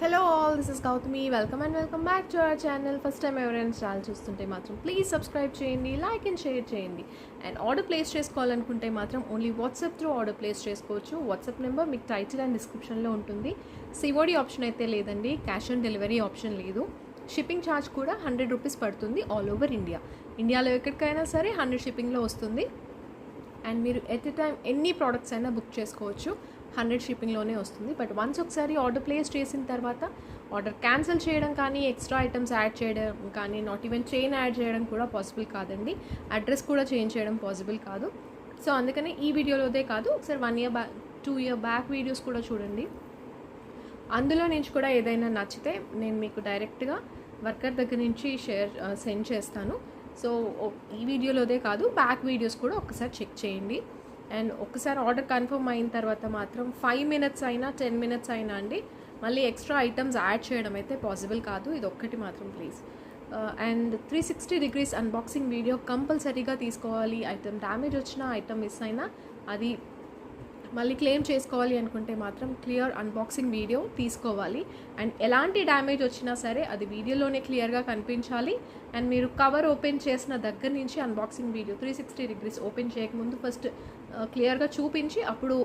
Hello all, this is Gautami. Welcome and welcome back to our channel. First time ఎవరైనా channel చూస్తుంటే మాత్రం please subscribe చేయండి, like and share చేయండి. And order place చేసుకోవాలనుకుంటే మాత్రం only WhatsApp through order place చేసుకోవచ్చు. WhatsApp number మీకు title and డిస్క్రిప్షన్లో ఉంటుంది. సిఓడి ఆప్షన్ అయితే లేదండి, క్యాష్ ఆన్ డెలివరీ ఆప్షన్ లేదు. షిప్పింగ్ ఛార్జ్ కూడా 100 రూపీస్ పడుతుంది ఆల్ ఓవర్ ఇండియా. ఇండియాలో ఎక్కడికైనా సరే 100 షిప్పింగ్లో వస్తుంది. అండ్ మీరు ఎట్ ఎ టైం ఎన్ని ప్రోడక్ట్స్ అయినా బుక్ చేసుకోవచ్చు, 100 షిప్పింగ్లోనే వస్తుంది. బట్ వన్స్ ఒకసారి ఆర్డర్ ప్లేస్ చేసిన తర్వాత ఆర్డర్ క్యాన్సిల్ చేయడం కానీ, ఎక్స్ట్రా ఐటమ్స్ యాడ్ చేయడం కానీ, నాట్ ఈవెన్ చైన్ యాడ్ చేయడం కూడా పాసిబుల్ కాదండి. అడ్రస్ కూడా చేంజ్ చేయడం పాసిబుల్ కాదు. సో అందుకని ఈ వీడియోలోదే కాదు, ఒకసారి 1 year back 2 year back videos కూడా చూడండి. అందులో నుంచి కూడా ఏదైనా నచ్చితే నేను మీకు డైరెక్ట్గా వర్కర్ దగ్గర నుంచి సెండ్ చేస్తాను. సో ఈ వీడియోలోదే కాదు, బ్యాక్ వీడియోస్ కూడా ఒకసారి చెక్ చేయండి. అండ్ ఒక్కసారి ఆర్డర్ కన్ఫర్మ్ అయిన తర్వాత మాత్రం 5 minutes అయినా 10 minutes అయినా అండి మళ్ళీ ఎక్స్ట్రా ఐటమ్స్ యాడ్ చేయడం అయితే పాసిబుల్ కాదు. ఇది ఒక్కటి మాత్రం please. And 360 degrees unboxing video కంపల్సరీగా తీసుకోవాలి. ఐటమ్ డ్యామేజ్ వచ్చినా, ఐటమ్ మిస్ అయినా అది మళ్ళీ క్లెయిమ్ చేసుకోవాలి అనుకుంటే మాత్రం క్లియర్ అన్బాక్సింగ్ వీడియో తీసుకోవాలి. అండ్ ఎలాంటి డ్యామేజ్ వచ్చినా సరే అది వీడియోలోనే క్లియర్గా కనిపించాలి. అండ్ మీరు కవర్ ఓపెన్ చేసిన దగ్గర నుంచి అన్బాక్సింగ్ వీడియో 360 degrees ఓపెన్ చేయకముందు ఫస్ట్ క్లియర్గా చూపించి అప్పుడు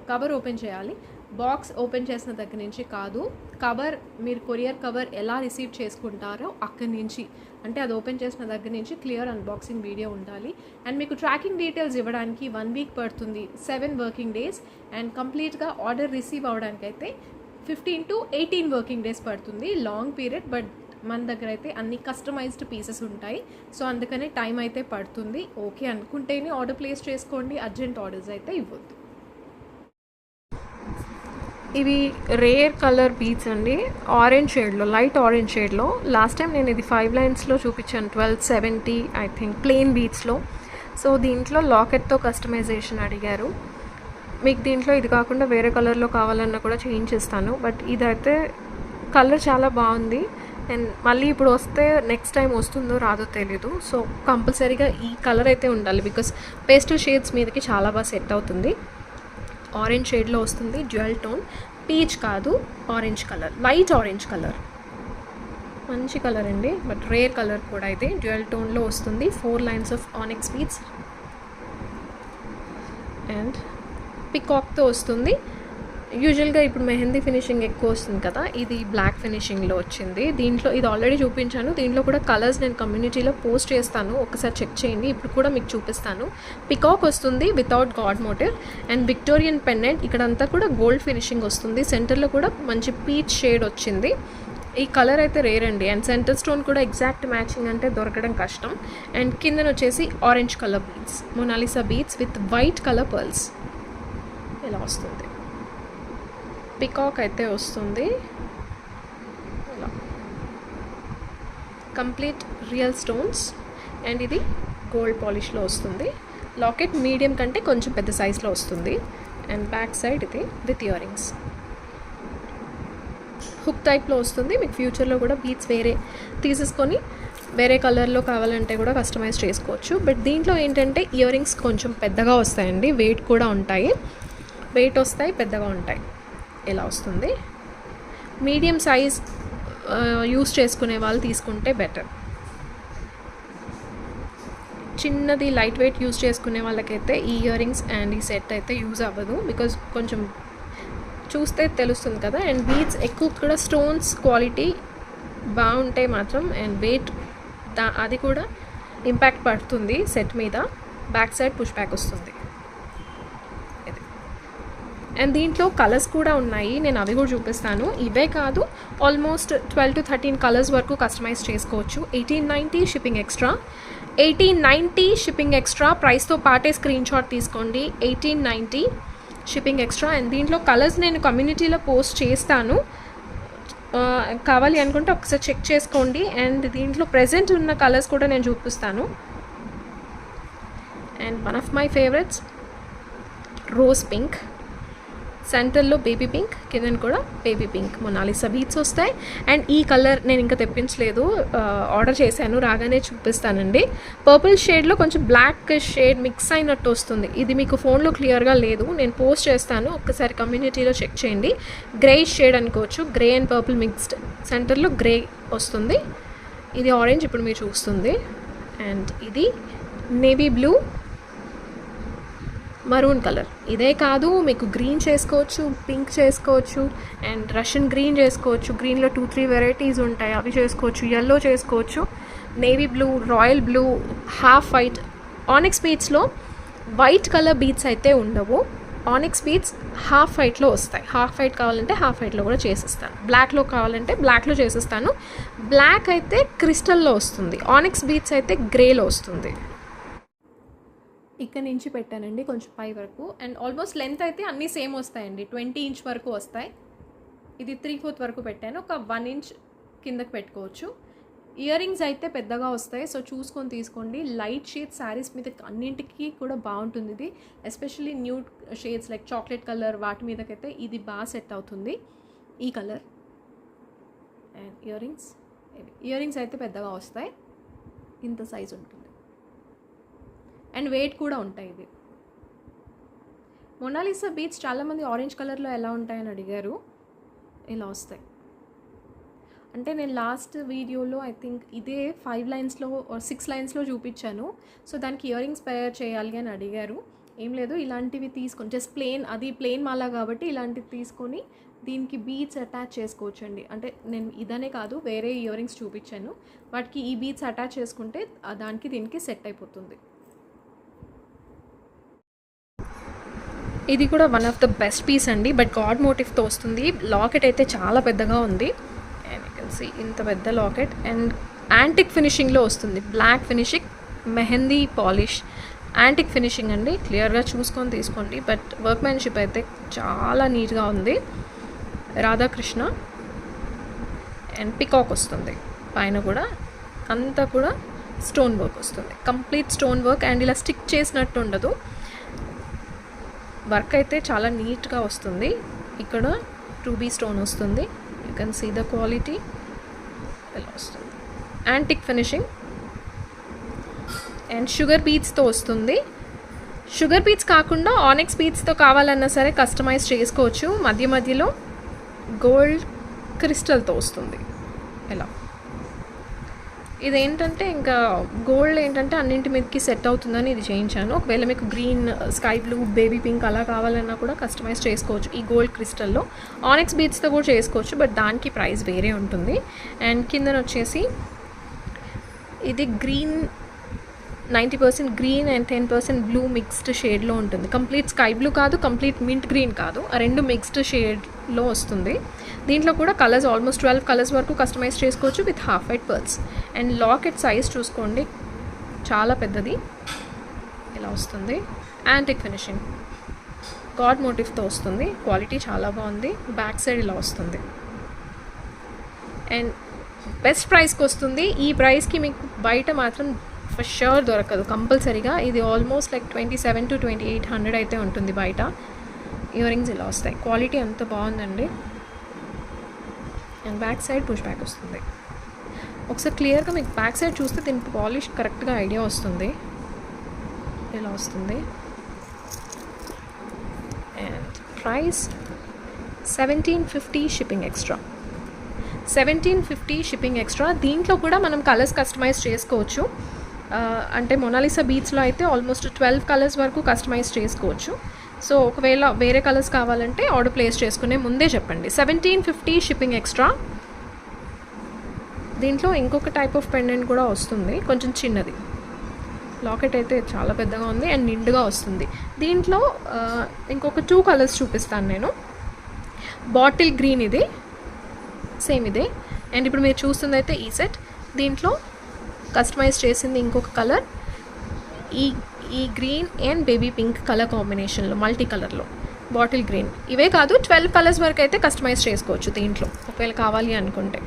కవర్ ఓపెన్ చేయాలి. బాక్స్ ఓపెన్ చేసిన దగ్గర నుంచి కాదు, కవర్ మీరు కొరియర్ కవర్ ఎలా రిసీవ్ చేసుకుంటారో అక్కడి నుంచి, అంటే అది ఓపెన్ చేసిన దగ్గర నుంచి క్లియర్ అన్బాక్సింగ్ వీడియో ఉండాలి. అండ్ మీకు ట్రాకింగ్ డీటెయిల్స్ ఇవ్వడానికి 1 week పడుతుంది, 7 working days. అండ్ కంప్లీట్గా ఆర్డర్ రిసీవ్ అవ్వడానికి అయితే 15 to 18 working days పడుతుంది. లాంగ్ పీరియడ్, బట్ మన దగ్గర అయితే అన్ని కస్టమైజ్డ్ పీసెస్ ఉంటాయి. సో అందుకనే టైం అయితే పడుతుంది. ఓకే అనుకుంటేనే ఆర్డర్ ప్లేస్ చేసుకోండి, అర్జెంట్ ఆర్డర్స్ అయితే ఇవ్వద్దు. ఇవి రేర్ కలర్ బీడ్స్ అండి, ఆరెంజ్ షేడ్లో, లైట్ ఆరెంజ్ షేడ్లో. లాస్ట్ టైం నేను ఇది 5 lines చూపించాను, 1270 ఐ థింక్, ప్లెయిన్ బీడ్స్లో. సో దీంట్లో లాకెట్తో కస్టమైజేషన్ అడిగారు. మీకు దీంట్లో ఇది కాకుండా వేరే కలర్లో కావాలన్నా కూడా చేంజ్ చేస్తాను. బట్ ఇదైతే కలర్ చాలా బాగుంది. అండ్ మళ్ళీ ఇప్పుడు వస్తే నెక్స్ట్ టైం వస్తుందో రాదో తెలీదు. సో కంపల్సరీగా ఈ కలర్ అయితే ఉండాలి, బికాస్ పేస్టల్ షేడ్స్ మీదకి చాలా బాగా సెట్ అవుతుంది. ఆరెంజ్ షేడ్లో వస్తుంది, డ్యూయల్ టోన్, పీచ్ కాదు, orange colour, light orange colour, మంచి కలర్ అండి. బట్ రేర్ కలర్ కూడా అయితే డ్యూయల్ టోన్లో వస్తుంది. 4 lines of onyx beads and పికాక్తో వస్తుంది. యూజువల్గా ఇప్పుడు మెహందీ ఫినిషింగ్ ఎక్కువ వస్తుంది కదా, ఇది బ్లాక్ ఫినిషింగ్లో వచ్చింది. దీంట్లో ఇది ఆల్రెడీ చూపించాను, దీంట్లో కూడా కలర్స్ నేను కమ్యూనిటీలో పోస్ట్ చేస్తాను, ఒకసారి చెక్ చేయండి. ఇప్పుడు కూడా మీకు చూపిస్తాను. పికాక్ వస్తుంది without god motive and Victorian pendant. ఇక్కడంతా కూడా గోల్డ్ ఫినిషింగ్ వస్తుంది. సెంటర్లో కూడా మంచి పీచ్ షేడ్ వచ్చింది. ఈ కలర్ అయితే రేర్ అండి. అండ్ సెంటర్ స్టోన్ కూడా ఎగ్జాక్ట్ మ్యాచింగ్ అంటే దొరకడం కష్టం. అండ్ కిందన వచ్చేసి orange colour beads, Mona Lisa beads with white colour pearls ఇలా వస్తుంది. పికాక్ అయితే వస్తుంది ఇలా, కంప్లీట్ రియల్ స్టోన్స్. అండ్ ఇది గోల్డ్ పాలిష్లో వస్తుంది. లాకెట్ మీడియం కంటే కొంచెం పెద్ద సైజ్లో వస్తుంది. అండ్ బ్యాక్ సైడ్ ఇది విత్ ఇయర్ రింగ్స్, హుక్ టైప్లో వస్తుంది. మీకు ఫ్యూచర్లో కూడా బీడ్స్ వేరే తీసేసుకొని వేరే కలర్లో కావాలంటే కూడా కస్టమైజ్ చేసుకోవచ్చు. బట్ దీంట్లో ఏంటంటే ఇయర్ రింగ్స్ కొంచెం పెద్దగా వస్తాయండి, వెయిట్ కూడా ఉంటాయి, వెయిట్ వస్తాయి, పెద్దగా ఉంటాయి. ఇలా వస్తుంది. మీడియం సైజ్ యూస్ చేసుకునే వాళ్ళు తీసుకుంటే బెటర్. చిన్నది లైట్ వెయిట్ యూస్ చేసుకునే వాళ్ళకైతే ఈ ఇయర్ రింగ్స్ అండ్ ఈ సెట్ అయితే యూజ్ అవ్వదు, బికాజ్ కొంచెం చూస్తే తెలుస్తుంది కదా. అండ్ బీడ్స్ ఎక్కువ కూడా స్టోన్స్ క్వాలిటీ బాగుంటే మాత్రం అండ్ వెయిట్ అది కూడా ఇంపాక్ట్ పడుతుంది సెట్ మీద. బ్యాక్ సైడ్ పుష్ బ్యాక్ వస్తుంది. అండ్ దీంట్లో కలర్స్ కూడా ఉన్నాయి, నేను అవి కూడా చూపిస్తాను. ఇవే కాదు, ఆల్మోస్ట్ 12 to 13 కలర్స్ వరకు కస్టమైజ్ చేసుకోవచ్చు. 1890 షిప్పింగ్ ఎక్స్ట్రా, 1890 షిప్పింగ్ ఎక్స్ట్రా. ప్రైస్తో పాటే స్క్రీన్ షాట్ తీసుకోండి. 1890 షిప్పింగ్ ఎక్స్ట్రా. అండ్ దీంట్లో కలర్స్ నేను కమ్యూనిటీలో పోస్ట్ చేస్తాను, కావాలి అనుకుంటే ఒకసారి చెక్ చేసుకోండి. అండ్ దీంట్లో ప్రెజెంట్ ఉన్న కలర్స్ కూడా నేను చూపిస్తాను. And one of my favourites rose pink. సెంటర్లో బేబీ పింక్, కింద కూడా బేబీ పింక్ మొనాలిసా బీట్స్ వస్తాయి. అండ్ ఈ కలర్ నేను ఇంకా తెప్పించలేదు, ఆర్డర్ చేశాను, రాగానే చూపిస్తానండి. పర్పుల్ షేడ్లో కొంచెం బ్లాక్ షేడ్ మిక్స్ అయినట్టు వస్తుంది. ఇది మీకు ఫోన్లో క్లియర్గా లేదు, నేను పోస్ట్ చేస్తాను, ఒక్కసారి కమ్యూనిటీలో చెక్ చేయండి. గ్రే షేడ్ అనుకోవచ్చు, గ్రే అండ్ పర్పుల్ మిక్స్డ్, సెంటర్లో గ్రే వస్తుంది. ఇది ఆరెంజ్ ఇప్పుడు మీరు చూస్తుంది. అండ్ ఇది నేవీ బ్లూ, మరూన్ కలర్. ఇదే కాదు, మీకు గ్రీన్ చేసుకోవచ్చు, పింక్ చేసుకోవచ్చు, అండ్ రష్యన్ గ్రీన్ చేసుకోవచ్చు. గ్రీన్లో 2-3 వెరైటీస్ ఉంటాయి, అవి చేసుకోవచ్చు. ఎల్లో చేసుకోవచ్చు, navy blue, royal blue, half white. Onyx బీట్స్లో వైట్ కలర్ బీట్స్ అయితే ఉండవు. ఆనిక్స్ బీట్స్ హాఫ్ వైట్లో వస్తాయి. హాఫ్ వైట్ కావాలంటే హాఫ్ వైట్లో కూడా చేసిస్తాను. బ్లాక్లో కావాలంటే బ్లాక్లో చేసిస్తాను. బ్లాక్ అయితే క్రిస్టల్లో వస్తుంది, ఆనిక్స్ బీట్స్ అయితే గ్రేలో వస్తుంది. ఇక్కడ నుంచి పెట్టానండి కొంచెం పై వరకు. అండ్ ఆల్మోస్ట్ లెంత్ అయితే అన్నీ సేమ్ వస్తాయండి, 20 ఇంచ్ వరకు వస్తాయి. ఇది 3/4 వరకు పెట్టాను, ఒక 1 ఇంచ్ కిందకి పెట్టుకోవచ్చు. ఇయర్ రింగ్స్ అయితే పెద్దగా వస్తాయి, సో చూసుకొని తీసుకోండి. లైట్ షేడ్ శారీస్ మీద అన్నింటికి కూడా బాగుంటుంది ఇది, especially nude shades like chocolate colour వాటి మీదకైతే ఇది బాగా సెట్ అవుతుంది, ఈ కలర్. అండ్ ఇయర్ రింగ్స్ అయితే పెద్దగా వస్తాయి, ఇంత సైజ్ ఉంటుంది. అండ్ వెయిట్ కూడా ఉంటాయి. ఇది మొనాలిసా బీట్స్ చాలామంది ఆరెంజ్ కలర్లో ఎలా ఉంటాయని అడిగారు. ఇలా వస్తాయి. అంటే నేను లాస్ట్ వీడియోలో ఐ థింక్ ఇదే 5 లైన్స్లో 6 లైన్స్లో చూపించాను. సో దానికి ఇయర్ రింగ్స్ పేర్ చేయాలి అని అడిగారు. ఏం లేదు, ఇలాంటివి తీసుకొని జస్ట్ ప్లెయిన్ మాల కాబట్టి ఇలాంటివి తీసుకొని దీనికి బీడ్స్ అటాచ్ చేసుకోవచ్చండి. అంటే నేను ఇదనే కాదు, వేరే ఇయర్ రింగ్స్ చూపించాను, వాటికి ఈ బీడ్స్ అటాచ్ చేసుకుంటే దానికి దీనికి సెట్ అయిపోతుంది. ఇది కూడా one of the best piece అండి, బట్ గాడ్ మోటివ్తో వస్తుంది. లాకెట్ అయితే చాలా పెద్దగా ఉంది, అండ్ యూ కెన్ సీ ఇంత పెద్ద లాకెట్. అండ్ యాంటిక్ ఫినిషింగ్లో వస్తుంది, black finishing, mehndi polish, antique finishing అండి. క్లియర్గా చూసుకొని తీసుకోండి, బట్ వర్క్మెన్షిప్ అయితే చాలా నీట్గా ఉంది. రాధాకృష్ణ అండ్ పికాక్ వస్తుంది పైన కూడా, అంతా కూడా స్టోన్ వర్క్ వస్తుంది, కంప్లీట్ స్టోన్ వర్క్. అండ్ ఇలా స్టిక్ చేసినట్టు ఉండదు, వర్క్ అయితే చాలా నీట్గా వస్తుంది. ఇక్కడ రూబీ స్టోన్ వస్తుంది, you can see the quality ఇలా వస్తుంది. యాంటిక్ ఫినిషింగ్ అండ్ షుగర్ బీడ్స్తో వస్తుంది. షుగర్ బీడ్స్ కాకుండా ఆనిక్స్ బీడ్స్తో కావాలన్నా సరే కస్టమైజ్ చేసుకోవచ్చు. మధ్య మధ్యలో గోల్డ్ క్రిస్టల్తో వస్తుంది ఇలా. ఇదేంటంటే ఇంకా గోల్డ్ ఏంటంటే అన్నింటి మీదకి సెట్ అవుతుందని ఇది చేయించాను. ఒకవేళ మీకు green, sky blue, baby pink అలా కావాలన్నా కూడా కస్టమైజ్ చేసుకోవచ్చు ఈ గోల్డ్ క్రిస్టల్లో. ఆనిక్స్ బీడ్స్తో కూడా చేసుకోవచ్చు, బట్ దానికి ప్రైస్ వేరే ఉంటుంది. అండ్ కిందన వచ్చేసి ఇది green, 90% green and 10% blue mixed షేడ్లో ఉంటుంది. కంప్లీట్ స్కై బ్లూ కాదు, కంప్లీట్ మింట్ గ్రీన్ కాదు, ఆ రెండు మిక్స్డ్ షేడ్లో వస్తుంది. దీంట్లో కూడా కలర్స్ ఆల్మోస్ట్ 12 కలర్స్ వరకు కస్టమైజ్ చేసుకోవచ్చు with half white pearls. And locket size చూసుకోండి, చాలా పెద్దది ఇలా వస్తుంది. యాంటిక్ ఫినిషింగ్, గాడ్ మోటివ్తో వస్తుంది, క్వాలిటీ చాలా బాగుంది. బ్యాక్ సైడ్ ఇలా వస్తుంది. అండ్ బెస్ట్ ప్రైస్కి వస్తుంది. ఈ ప్రైస్కి మీకు బయట మాత్రం ఫర్ ష్యూర్ దొరకదు కంపల్సరీగా. ఇది ఆల్మోస్ట్ లైక్ 2700 to 2800 అయితే ఉంటుంది బయట. ఇయర్ రింగ్స్ ఇలా వస్తాయి, క్వాలిటీ అంత బాగుందండి. And back side push back వస్తుంది. ఒకసారి క్లియర్గా మీకు బ్యాక్ సైడ్ చూస్తే దీని పాలిష్ కరెక్ట్గా ఐడియా వస్తుంది. ఇలా వస్తుంది. And price 1750 shipping extra. 1750 shipping extra. దీంట్లో కూడా మనం కలర్స్ కస్టమైజ్ చేసుకోవచ్చు. అంటే మొనాలిసా బీట్స్లో అయితే ఆల్మోస్ట్ 12 కలర్స్ వరకు కస్టమైజ్ చేసుకోవచ్చు. సో ఒకవేళ వేరే కలర్స్ కావాలంటే ఆర్డర్ ప్లేస్ చేసుకునే ముందే చెప్పండి. 1750 షిప్పింగ్ ఎక్స్ట్రా. దీంట్లో ఇంకొక టైప్ ఆఫ్ పెండెంట్ కూడా వస్తుంది, కొంచెం చిన్నది. లాకెట్ అయితే చాలా పెద్దగా ఉంది అండ్ నిండుగా వస్తుంది. దీంట్లో ఇంకొక 2 కలర్స్ చూపిస్తాను నేను. బాటిల్ గ్రీన్ ఇది, సేమ్ ఇదే. అండ్ ఇప్పుడు మీరు చూస్తుంది అయితే ఈ సెట్. దీంట్లో కస్టమైజ్ చేసింది ఇంకొక కలర్, ఈ green and baby pink colour కాంబినేషన్లో, మల్టీ కలర్లో బాటిల్ గ్రీన్. ఇవే కాదు 12 కలర్స్ వరకు అయితే కస్టమైజ్ చేసుకోవచ్చు దీంట్లో ఒకవేళ కావాలి అనుకుంటే.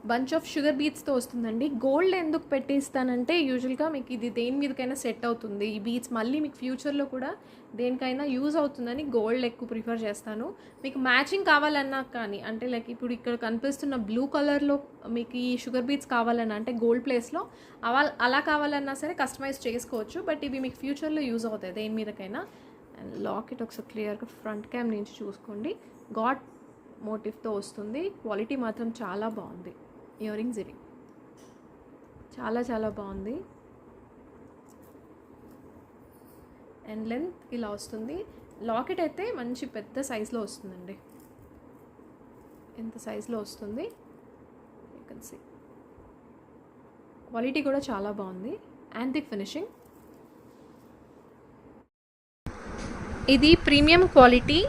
బంచ్ ఆఫ్ షుగర్ బీట్స్తో వస్తుందండి. గోల్డ్ ఎందుకు పెట్టిస్తానంటే యూజువల్గా మీకు ఇది దేని మీదకైనా సెట్ అవుతుంది. ఈ బీట్స్ మళ్ళీ మీకు ఫ్యూచర్లో కూడా దేనికైనా యూజ్ అవుతుందని గోల్డ్ ఎక్కువ ప్రిఫర్ చేస్తాను. మీకు మ్యాచింగ్ కావాలన్నా కానీ అంటే లైక్ ఇప్పుడు ఇక్కడ కనిపిస్తున్న బ్లూ కలర్లో మీకు ఈ షుగర్ బీట్స్ కావాలన్నా అంటే గోల్డ్ ప్లేస్లో అలా కావాలన్నా సరే కస్టమైజ్ చేసుకోవచ్చు. బట్ ఇవి మీకు ఫ్యూచర్లో యూజ్ అవుతాయి దేని మీదకైనా. అండ్ లాకెట్ ఒకసారి క్లియర్గా ఫ్రంట్ క్యామ్ నుంచి చూసుకోండి. గాడ్ మోటివ్తో వస్తుంది. క్వాలిటీ మాత్రం చాలా బాగుంది. ఇయర్ రింగ్స్ ఇవి చాలా చాలా బాగుంది. అండ్ లెంత్ ఇలా వస్తుంది. లాకెట్ అయితే మంచి పెద్ద సైజులో వస్తుందండి. ఎంత సైజులో వస్తుంది యూ కెన్ సీ. క్వాలిటీ కూడా చాలా బాగుంది. Antique finishing. ఇది ప్రీమియం క్వాలిటీ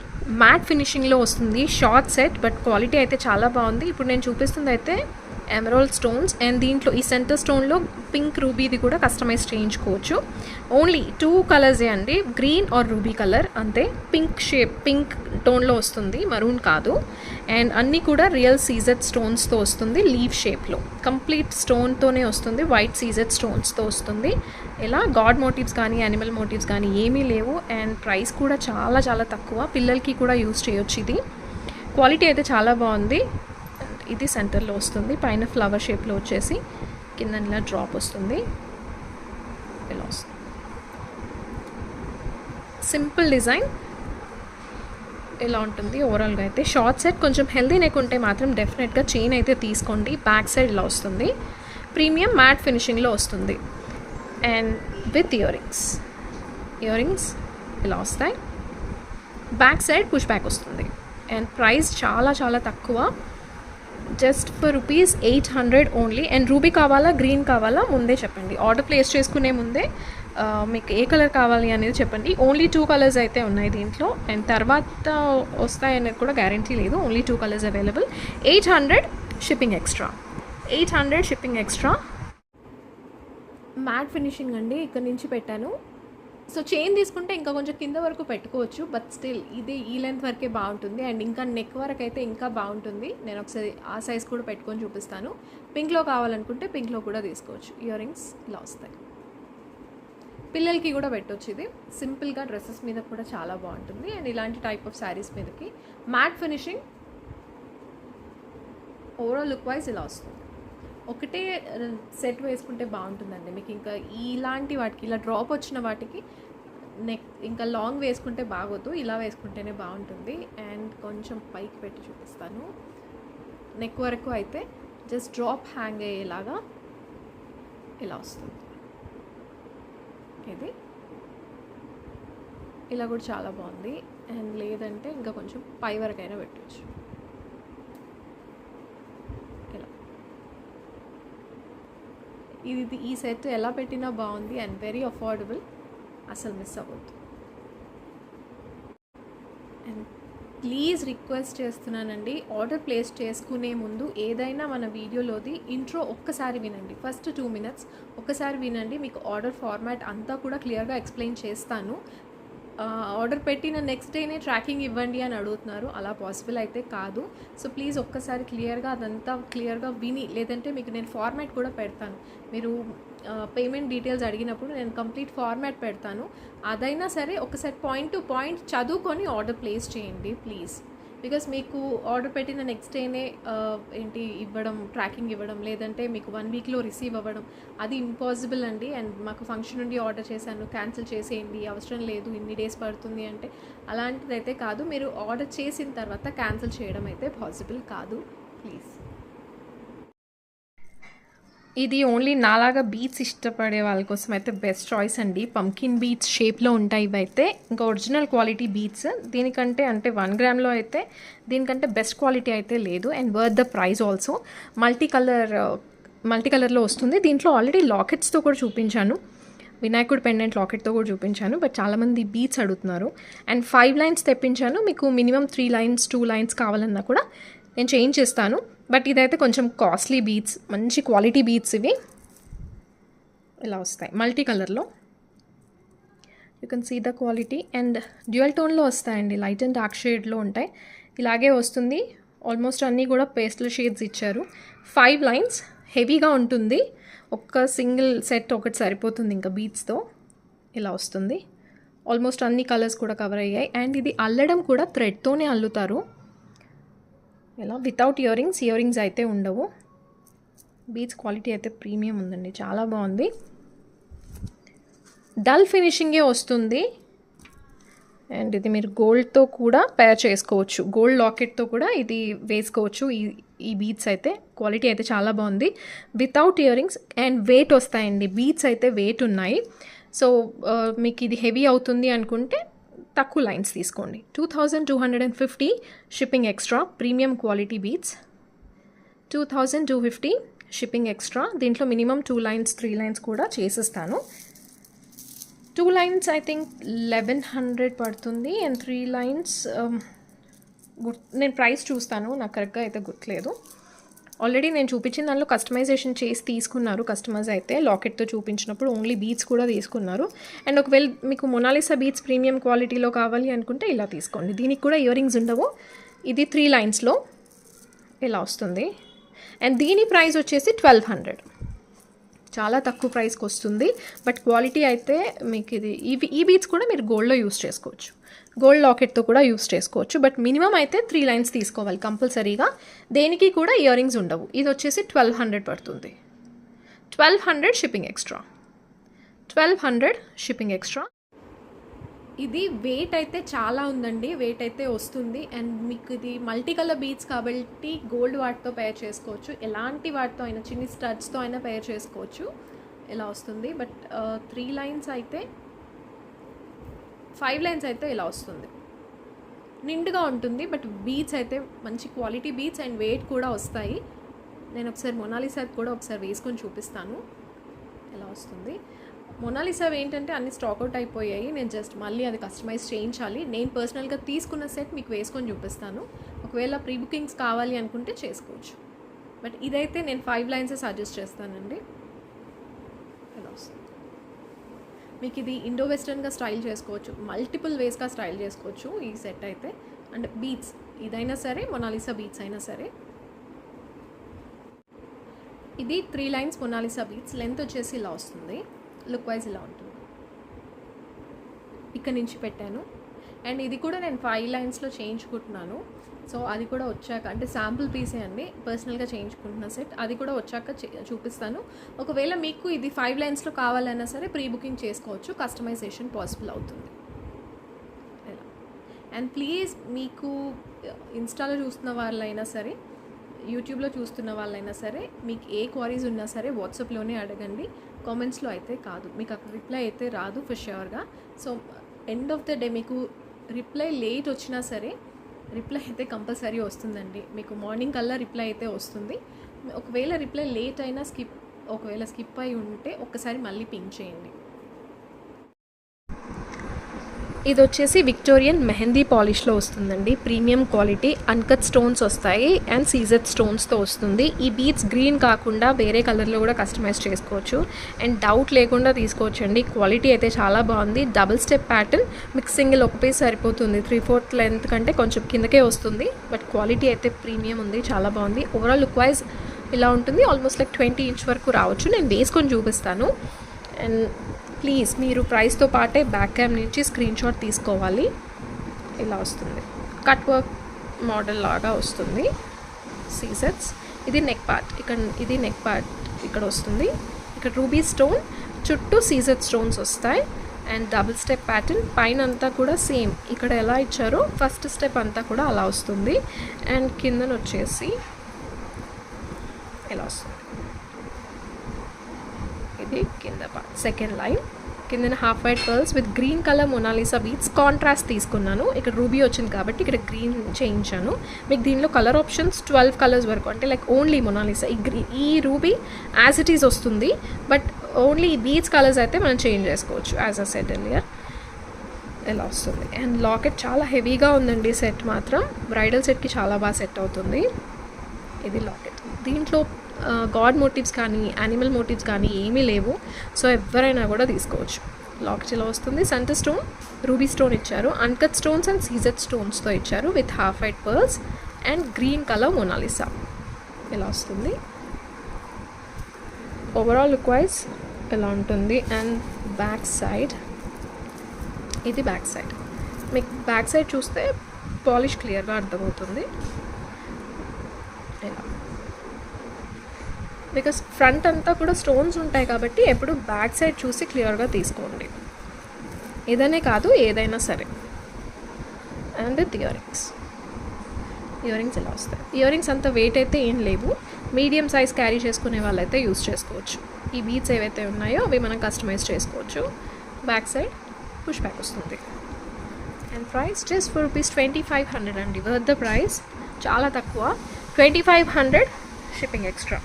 మ్యాట్ ఫినిషింగ్లో వస్తుంది. షార్ట్ సెట్ బట్ క్వాలిటీ అయితే చాలా బాగుంది. ఇప్పుడు నేను చూపిస్తుంది అయితే ఎమరాల్డ్ స్టోన్స్ అండ్ దీంట్లో ఈ సెంటర్ స్టోన్లో పింక్ రూబీది కూడా కస్టమైజ్ చేయించుకోవచ్చు. ఓన్లీ 2 కలర్సే అండి, గ్రీన్ ఆర్ రూబీ కలర్ అంతే. పింక్ షేప్ పింక్ టోన్లో వస్తుంది, మరూన్ కాదు. అండ్ అన్నీ కూడా రియల్ సీజెడ్ స్టోన్స్తో వస్తుంది. లీవ్ షేప్లో కంప్లీట్ స్టోన్తోనే వస్తుంది. వైట్ సీజెడ్ స్టోన్స్తో వస్తుంది. ఇలా గాడ్ మోటివ్స్ కానీ యానిమల్ మోటివ్స్ కానీ ఏమీ లేవు. అండ్ ప్రైస్ కూడా చాలా చాలా తక్కువ. పిల్లలకి కూడా యూజ్ చేయొచ్చు. ఇది క్వాలిటీ అయితే చాలా బాగుంది. ఇది సెంటర్లో వస్తుంది. పైన ఫ్లవర్ షేప్లో వచ్చేసి కింద ఇలా డ్రాప్ వస్తుంది. ఇలా వస్తుంది. సింపుల్ డిజైన్ ఇలా ఉంటుంది. ఓవరాల్గా అయితే షార్ట్ సెట్ కొంచెం హెల్దీ నెక్ ఉంటే మాత్రం డెఫినెట్గా చైన్ అయితే తీసుకోండి. బ్యాక్ సైడ్ ఇలా వస్తుంది. ప్రీమియం మ్యాట్ ఫినిషింగ్లో వస్తుంది. అండ్ విత్ ఇయర్ రింగ్స్ ఇలా వస్తాయి. బ్యాక్ సైడ్ పుష్ బ్యాక్ వస్తుంది. అండ్ ప్రైస్ చాలా చాలా తక్కువ, just for ₹800 only. And ruby కావాలా గ్రీన్ కావాలా ముందే చెప్పండి. ఆర్డర్ ప్లేస్ చేసుకునే ముందే మీకు ఏ కలర్ కావాలి అనేది చెప్పండి. ఓన్లీ 2 కలర్స్ అయితే ఉన్నాయి దీంట్లో. అండ్ తర్వాత వస్తాయనేది కూడా గ్యారంటీ లేదు. Only 2 colours available. 800 shipping extra. 800 shipping extra. Matte finishing అండి, ఇక్కడ నుంచి పెట్టాను. సో చైన్ తీసుకుంటే ఇంకా కొంచెం కింద వరకు పెట్టుకోవచ్చు. బట్ స్టిల్ ఇది ఈ లెంత్ వరకే బాగుంటుంది. అండ్ ఇంకా నెక్ వరకు అయితే ఇంకా బాగుంటుంది. నేను ఒకసారి ఆ సైజ్ కూడా పెట్టుకొని చూపిస్తాను. పింక్లో కావాలనుకుంటే పింక్లో కూడా తీసుకోవచ్చు. ఇయర్ రింగ్స్ ఇలా వస్తాయి. పిల్లలకి కూడా పెట్టవచ్చు. ఇది సింపుల్గా డ్రెస్సెస్ మీద కూడా చాలా బాగుంటుంది. అండ్ ఇలాంటి టైప్ ఆఫ్ శారీస్ మీదకి matte finishing. Overall look wise ఇలా వస్తుంది. ఒకటే సెట్ వేసుకుంటే బాగుంటుందండి మీకు. ఇంకా ఇలాంటి వాటికి ఇలా డ్రాప్ వచ్చిన వాటికి నెక్ ఇంకా లాంగ్ వేసుకుంటే బాగోదు. ఇలా వేసుకుంటేనే బాగుంటుంది. అండ్ కొంచెం పైకి పెట్టి చూపిస్తాను. నెక్ వరకు అయితే జస్ట్ డ్రాప్ హ్యాంగ్ అయ్యేలాగా ఇలా వస్తుంది. ఇది ఇలా కూడా చాలా బాగుంది. అండ్ లేదంటే ఇంకా కొంచెం పై వరకైనా పెట్టవచ్చు. ఇది ఈ సెట్ ఎలా పెట్టినా బాగుంది. అండ్ వెరీ అఫోర్డబుల్, అసలు మిస్ అవ్వద్దు. అండ్ ప్లీజ్ రిక్వెస్ట్ చేస్తున్నానండి, ఆర్డర్ ప్లేస్ చేసుకునే ముందు ఏదైనా మన వీడియోలోది ఇంట్రో ఒక్కసారి వినండి. ఫస్ట్ 2 minutes ఒక్కసారి వినండి. మీకు ఆర్డర్ ఫార్మాట్ అంతా కూడా క్లియర్గా ఎక్స్ప్లెయిన్ చేస్తాను. ఆర్డర్ పెట్టిన నెక్స్ట్ డేనే ట్రాకింగ్ ఇవ్వండి అని అడుగుతున్నారు. అలా పాసిబుల్ అయితే కాదు. సో ప్లీజ్ ఒక్కసారి క్లియర్గా అదంతా క్లియర్గా విని, లేదంటే మీకు నేను ఫార్మాట్ కూడా పెడతాను. మీరు పేమెంట్ డీటెయిల్స్ అడిగినప్పుడు నేను కంప్లీట్ ఫార్మాట్ పెడతాను. అదైనా సరే ఒకసారి పాయింట్ టు పాయింట్ చదువుకొని ఆర్డర్ ప్లేస్ చేయండి ప్లీజ్. బికాస్ మీకు ఆర్డర్ పెట్టిన నెక్స్ట్ డేనే ఇవ్వడం, ట్రాకింగ్ ఇవ్వడం, లేదంటే మీకు 1 weekలో రిసీవ్ అవ్వడం అది ఇంపాసిబుల్ అండి. అండ్ మాకు ఫంక్షన్ నుండి ఆర్డర్ చేశాను, క్యాన్సిల్ చేసేయండి, అవసరం లేదు, ఇన్ని డేస్ పడుతుంది అంటే అలాంటిదైతే కాదు. మీరు ఆర్డర్ చేసిన తర్వాత క్యాన్సిల్ చేయడం అయితే పాసిబుల్ కాదు ప్లీజ్. ఇది ఓన్లీ నాలాగా బీట్స్ ఇష్టపడే వాళ్ళ కోసం అయితే బెస్ట్ చాయిస్ అండి. పంకిన్ బీట్స్ షేప్లో ఉంటాయి ఇవైతే. ఇంకా ఒరిజినల్ క్వాలిటీ బీట్స్. దీనికంటే అంటే 1 గ్రామ్లో అయితే దీనికంటే బెస్ట్ క్వాలిటీ అయితే లేదు. And worth the price also. Multi కలర్లో వస్తుంది. దీంట్లో ఆల్రెడీ లాకెట్స్తో కూడా చూపించాను, వినాయకుడు పెండెంట్ లాకెట్తో కూడా చూపించాను. బట్ చాలామంది బీట్స్ అడుగుతున్నారు. అండ్ 5 lines తెప్పించాను. మీకు మినిమం 3 lines 2 lines కావాలన్నా కూడా నేను చేంజ్ చేస్తాను. బట్ ఇదైతే కొంచెం కాస్ట్లీ బీట్స్, మంచి క్వాలిటీ బీట్స్ ఇవి. ఇలా వస్తాయి మల్టీ కలర్లో. You can see the quality. And dual టోన్లో వస్తాయండి, లైట్ అండ్ డార్క్ షేడ్లో ఉంటాయి. ఇలాగే వస్తుంది. ఆల్మోస్ట్ అన్నీ కూడా పేస్టల్ షేడ్స్ ఇచ్చారు. 5 లైన్స్ హెవీగా ఉంటుంది. ఒక్క సింగిల్ సెట్ ఒకటి సరిపోతుంది ఇంకా బీడ్స్తో. ఇలా వస్తుంది. ఆల్మోస్ట్ అన్ని కలర్స్ కూడా కవర్ అయ్యాయి. అండ్ ఇది అల్లడం కూడా థ్రెడ్తోనే అల్లుతారు. ఇలా వితౌట్ ఇయర్ రింగ్స్ అయితే ఉండవు. బీడ్స్ క్వాలిటీ అయితే ప్రీమియం ఉందండి, చాలా బాగుంది. డల్ ఫినిషింగే వస్తుంది. అండ్ ఇది మీరు గోల్డ్తో కూడా పేర్ చేసుకోవచ్చు, గోల్డ్ లాకెట్తో కూడా ఇది వేసుకోవచ్చు. ఈ బీడ్స్ అయితే క్వాలిటీ అయితే చాలా బాగుంది. Without earrings and weight వస్తాయండి. బీడ్స్ అయితే వెయిట్ ఉన్నాయి. సో మీకు ఇది హెవీ అవుతుంది అనుకుంటే తక్కువ లైన్స్ తీసుకోండి. 2250 shipping extra. Premium quality beads 2250 shipping extra. దీంట్లో మినిమం 2 లైన్స్ 3 లైన్స్ కూడా చేసిస్తాను. 2 లైన్స్ ఐ థింక్ 1100 పడుతుంది. అండ్ 3 లైన్స్ నేను ప్రైస్ చూస్తాను, నాకు కరెక్ట్గా అయితే గుర్తులేదు. ఆల్రెడీ నేను చూపించిన దానిలో కస్టమైజేషన్ చేసి తీసుకున్నారు కస్టమర్స్ అయితే. లాకెట్తో చూపించినప్పుడు ఓన్లీ బీడ్స్ కూడా తీసుకున్నారు. అండ్ ఒకవేళ మీకు మొనాలిసా బీడ్స్ ప్రీమియం క్వాలిటీలో కావాలి అనుకుంటే ఇలా తీసుకోండి. దీనికి కూడా ఇయర్ రింగ్స్ ఉండవు. ఇది 3 లైన్స్లో ఇలా వస్తుంది. అండ్ దీని ప్రైస్ వచ్చేసి 1200. చాలా తక్కువ ప్రైస్కి వస్తుంది. బట్ క్వాలిటీ అయితే మీకు ఈ బీడ్స్ కూడా మీరు గోల్డ్లో యూస్ చేసుకోవచ్చు, గోల్డ్ లాకెట్తో కూడా యూస్ చేసుకోవచ్చు. బట్ మినిమం అయితే 3 లైన్స్ తీసుకోవాలి కంపల్సరీగా. దేనికి కూడా ఇయర్ రింగ్స్ ఉండవు. ఇది వచ్చేసి 1200 పడుతుంది. 1200 షిప్పింగ్ ఎక్స్ట్రా. 1200 shipping extra. ఇది వెయిట్ అయితే చాలా ఉందండి, వెయిట్ అయితే వస్తుంది. అండ్ మీకు ఇది మల్టీ కలర్ బీడ్స్ కాబట్టి గోల్డ్ వాటితో పేర్ చేసుకోవచ్చు, ఎలాంటి వాటితో అయినా, చిన్ని స్టడ్స్తో అయినా పేర్ చేసుకోవచ్చు. ఇలా వస్తుంది. బట్ 3 లైన్స్ అయితే 5 లైన్స్ అయితే ఇలా వస్తుంది. నిండుగా ఉంటుంది. బట్ బీడ్స్ అయితే మంచి క్వాలిటీ బీడ్స్ అండ్ వెయిట్ కూడా వస్తాయి. నేను ఒకసారి మొనాలిసా కూడా ఒకసారి వేసుకొని చూపిస్తాను ఎలా వస్తుంది. మొనాలిసా ఏంటంటే అన్ని స్టాక్అవుట్ అయిపోయాయి. నేను జస్ట్ మళ్ళీ అది కస్టమైజ్ చేయించాలి. నేను పర్సనల్గా తీసుకున్న సెట్ మీకు వేసుకొని చూపిస్తాను. ఒకవేళ ప్రీ బుకింగ్స్ కావాలి అనుకుంటే చేసుకోవచ్చు. బట్ ఇదైతే నేను 5 లైన్స్ సజెస్ట్ చేస్తానండి. ఎలా వస్తుంది. మీకు ఇది ఇండో వెస్టర్న్గా స్టైల్ చేసుకోవచ్చు, మల్టిపుల్ వేస్గా స్టైల్ చేసుకోవచ్చు ఈ సెట్ అయితే. అండ్ బీడ్స్ ఇదైనా సరే, మొనాలిసా బీడ్స్ అయినా సరే. ఇది 3 లైన్స్ మొనాలిసా బీడ్స్. లెంత్ వచ్చేసి ఇలా వస్తుంది. లుక్ వైజ్ ఇలా ఉంటుంది. ఇక్కడ నుంచి పెట్టాను. అండ్ ఇది కూడా నేను 5 లైన్స్లో చేయించుకుంటున్నాను. సో అది కూడా వచ్చాక, అంటే శాంపుల్ పీసే అండి, పర్సనల్గా చేయించుకుంటున్న సెట్. అది కూడా వచ్చాక చూపిస్తాను. ఒకవేళ మీకు ఇది 5 లైన్స్లో కావాలన్నా సరే ప్రీ బుకింగ్ చేసుకోవచ్చు, కస్టమైజేషన్ పాసిబుల్ అవుతుంది. ఇలా. అండ్ ప్లీజ్ మీకు ఇన్స్టాలో చూస్తున్న వాళ్ళైనా సరే, యూట్యూబ్లో చూస్తున్న వాళ్ళైనా సరే, మీకు ఏ క్వారీస్ ఉన్నా సరే వాట్సాప్లోనే అడగండి, కామెంట్స్లో అయితే కాదు. మీకు అక్కడ రిప్లై అయితే రాదు ఫర్ ష్యూర్గా. So end of the day మీకు రిప్లై లేట్ వచ్చినా సరే రిప్లై అయితే కంపల్సరీ వస్తుందండి. మీకు మార్నింగ్ కల్లా రిప్లై అయితే వస్తుంది. ఒకవేళ రిప్లై లేట్ అయినా ఒకవేళ స్కిప్ అయి ఉంటే ఒక్కసారి మళ్ళీ పింక్ చేయండి. ఇది వచ్చేసి విక్టోరియన్ మెహందీ పాలిష్లో వస్తుందండి. ప్రీమియం క్వాలిటీ అన్కట్ స్టోన్స్ వస్తాయి అండ్ సీజెడ్ స్టోన్స్తో వస్తుంది. ఈ బీడ్స్ గ్రీన్ కాకుండా వేరే కలర్లో కూడా కస్టమైజ్ చేసుకోవచ్చు. అండ్ డౌట్ లేకుండా తీసుకోవచ్చు అండి. క్వాలిటీ అయితే చాలా బాగుంది. Double step pattern. మీకు సింగిల్ ఒక పీస్ సరిపోతుంది. 3/4 లెంత్ కంటే కొంచెం కిందకే వస్తుంది. బట్ క్వాలిటీ అయితే ప్రీమియం ఉంది, చాలా బాగుంది. ఓవరాల్ లుక్ వైజ్ ఇలా ఉంటుంది. ఆల్మోస్ట్ లైక్ 20 ఇంచ్ వరకు రావచ్చు. నేను వేసుకొని చూపిస్తాను. అండ్ ప్లీజ్ మీరు ప్రైస్తో పాటే బ్యాక్ క్యామ్ నుంచి స్క్రీన్ షాట్ తీసుకోవాలి. ఇలా వస్తుంది. కట్ వర్క్ మోడల్ లాగా వస్తుంది. సీజెట్స్. ఇది నెక్ పార్ట్. ఇది నెక్ పార్ట్ ఇక్కడ వస్తుంది. ఇక్కడ రూబీ స్టోన్ చుట్టూ సీజెడ్ స్టోన్స్ వస్తాయి. And double step pattern. పైన అంతా కూడా సేమ్ ఇక్కడ ఎలా ఇచ్చారో ఫస్ట్ స్టెప్ అంతా కూడా అలా వస్తుంది. అండ్ కిందన వచ్చేసి ఎలా వస్తుంది. ఇది కింద పార్ట్, సెకండ్ లైన్. కింద half white pearls with green colour Monalisa beads. Contrast తీసుకున్నాను. ఇక్కడ రూబీ వచ్చింది కాబట్టి ఇక్కడ గ్రీన్ చేయించాను. మీకు దీనిలో కలర్ ఆప్షన్స్ 12 కలర్స్ వరకు, అంటే లైక్ ఓన్లీ మొనాలిసా ఈ రూబీ యాజ్ ఇట్ ఈజ్ వస్తుంది. బట్ ఓన్లీ ఈ బీడ్స్ కలర్స్ అయితే మనం చేంజ్ చేసుకోవచ్చు యాజ్ అ సెట్ ఎర్లియర్. ఇలా వస్తుంది. అండ్ లాకెట్ చాలా హెవీగా ఉందండి. సెట్ మాత్రం బ్రైడల్ సెట్కి చాలా బాగా సెట్ అవుతుంది. ఇది లాకెట్. దీంట్లో గాడ్ మోటివ్స్ కానీ యానిమల్ మోటివ్స్ కానీ ఏమీ లేవు. సో ఎవరైనా కూడా తీసుకోవచ్చు. లాకెట్ ఇలా వస్తుంది. సెంటర్ స్టోన్ రూబీ స్టోన్ ఇచ్చారు. అన్కట్ స్టోన్స్ అండ్ సీజెడ్ స్టోన్స్తో ఇచ్చారు with half white pearls. And green colour Mona Lisa ఇలా వస్తుంది. ఓవరాల్ లుక్ వైజ్ ఇలా ఉంటుంది. అండ్ బ్యాక్ సైడ్, ఇది బ్యాక్ సైడ్. మీకు బ్యాక్ సైడ్ చూస్తే పాలిష్ క్లియర్గా అర్థమవుతుంది ఇలా, బికాస్ ఫ్రంట్ అంతా కూడా స్టోన్స్ ఉంటాయి కాబట్టి ఎప్పుడు బ్యాక్ సైడ్ చూసి క్లియర్గా తీసుకోండి, ఇదనే కాదు ఏదైనా సరే. అండ్ విత్ ఇయరింగ్స్ ఇలా వస్తాయి. ఇయరింగ్స్ అంత వెయిట్ అయితే ఏం లేవు, మీడియం సైజ్ క్యారీ చేసుకునే వాళ్ళైతే యూస్ చేసుకోవచ్చు. ఈ బీడ్స్ ఏవైతే ఉన్నాయో అవి మనం కస్టమైజ్ చేసుకోవచ్చు. బ్యాక్ సైడ్ పుష్ బ్యాక్ వస్తుంది. అండ్ ప్రైస్ జస్ట్ ఫర్ ₹2500 అండి. వర్త్ ద ప్రైస్, చాలా తక్కువ. 2500 షిప్పింగ్ ఎక్స్ట్రా,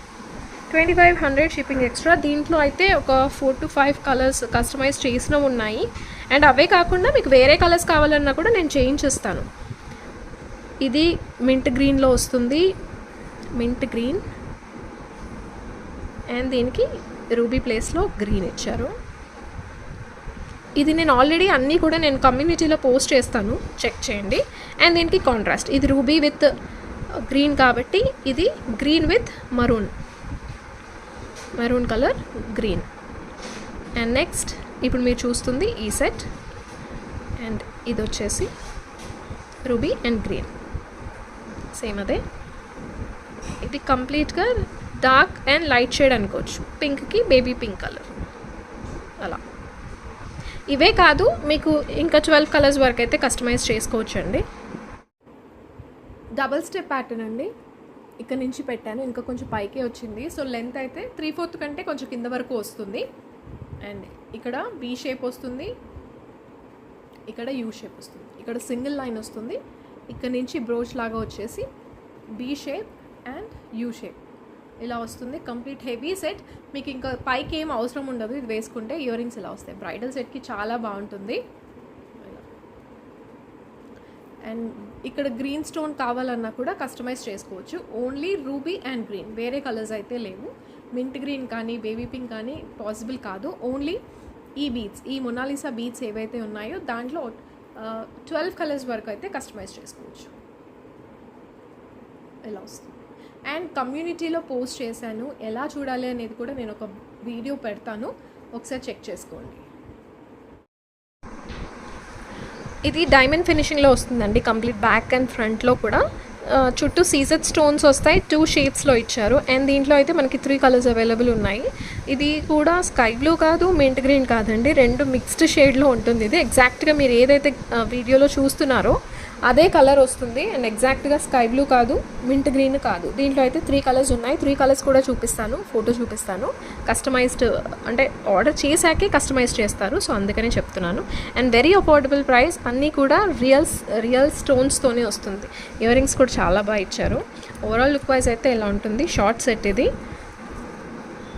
2500 షిప్పింగ్ ఎక్స్ట్రా. దీంట్లో అయితే ఒక 4 to 5 కలర్స్ కస్టమైజ్ చేసినవి ఉన్నాయి. అండ్ అవే కాకుండా మీకు వేరే కలర్స్ కావాలన్నా కూడా నేను చేయించేస్తాను. ఇది మింట్ గ్రీన్లో వస్తుంది, మింట్ గ్రీన్. అండ్ దీనికి రూబీ ప్లేస్లో గ్రీన్ ఇచ్చారు. ఇది నేను ఆల్రెడీ అన్నీ కూడా నేను కమ్యూనిటీలో పోస్ట్ చేస్తాను, చెక్ చేయండి. అండ్ దీనికి కాంట్రాస్ట్, ఇది రూబీ విత్ గ్రీన్ కాబట్టి ఇది green with maroon colour green. And next ఇప్పుడు మీరు చూస్తుంది ఈ సెట్. అండ్ ఇది వచ్చేసి రూబీ అండ్ గ్రీన్, సేమ్ అదే. ఇది కంప్లీట్గా డార్క్ అండ్ లైట్ షేడ్ అనుకోవచ్చు, పింక్కి బేబీ పింక్ కలర్ అలా. ఇవే కాదు, మీకు ఇంకా 12 కలర్స్ వరకు అయితే కస్టమైజ్ చేసుకోవచ్చు అండి. డబల్ స్టెప్ ప్యాటర్న్ అండి, ఇక్కడ నుంచి పెట్టాను, ఇంకా కొంచెం పైకే వచ్చింది. సో లెంత్ అయితే 3/4 కంటే కొంచెం కింద వరకు వస్తుంది. అండ్ ఇక్కడ బీ షేప్ వస్తుంది, ఇక్కడ యూ షేప్ వస్తుంది, ఇక్కడ సింగిల్ లైన్ వస్తుంది, ఇక్కడ నుంచి బ్రోచ్ లాగా వచ్చేసి B shape and U shape ఇలా వస్తుంది. కంప్లీట్ హెవీ సెట్, మీకు ఇంకా పైకి ఏం అవసరం ఉండదు ఇది వేసుకుంటే. ఇయర్ రింగ్స్ ఇలా వస్తాయి, బ్రైడల్ సెట్కి చాలా బాగుంటుంది. అండ్ ఇక్కడ గ్రీన్ స్టోన్ కావాలన్నా కూడా కస్టమైజ్ చేసుకోవచ్చు. ఓన్లీ రూబీ అండ్ గ్రీన్, వేరే కలర్స్ అయితే లేవు. మింట్ గ్రీన్ కానీ బేబీ పింక్ కానీ పాసిబుల్ కాదు. ఓన్లీ ఈ బీడ్స్, ఈ మొనాలిసా బీడ్స్ ఏవైతే ఉన్నాయో దాంట్లో 12 కలర్స్ వరకు అయితే కస్టమైజ్ చేసుకోవచ్చు. ఇలా వస్తుంది. అండ్ కమ్యూనిటీలో పోస్ట్ చేశాను, ఎలా చూడాలి అనేది కూడా నేను ఒక వీడియో పెడతాను, ఒకసారి చెక్ చేసుకోండి. ఇది డైమండ్ ఫినిషింగ్లో వస్తుందండి, కంప్లీట్ బ్యాక్ అండ్ ఫ్రంట్లో కూడా. చుట్టూ సీజెడ్ స్టోన్స్ వస్తాయి, 2 షేడ్స్లో ఇచ్చారు. అండ్ దీంట్లో అయితే మనకి 3 కలర్స్ అవైలబుల్ ఉన్నాయి. ఇది కూడా స్కై బ్లూ కాదు, మింట్ గ్రీన్ కాదండి, 2 మిక్స్డ్ షేడ్లో ఉంటుంది. ఇది ఎగ్జాక్ట్గా మీరు ఏదైతే వీడియోలో చూస్తున్నారో అదే కలర్ వస్తుంది. అండ్ ఎగ్జాక్ట్గా స్కై బ్లూ కాదు, మింట్ గ్రీన్ కాదు. దీంట్లో అయితే 3 కలర్స్ ఉన్నాయి. 3 కలర్స్ కూడా చూపిస్తాను, ఫోటో చూపిస్తాను. కస్టమైజ్డ్ అంటే ఆర్డర్ చేశాకే కస్టమైజ్ చేస్తారు, సో అందుకనే చెప్తున్నాను. అండ్ వెరీ అఫోర్డబుల్ ప్రైస్, అన్నీ కూడా రియల్ స్టోన్స్తోనే వస్తుంది. ఇయర్ రింగ్స్ కూడా చాలా బాగా ఇచ్చారు. ఓవరాల్ లుక్ వైజ్ అయితే ఇలా ఉంటుంది. షార్ట్ సెట్, ఇది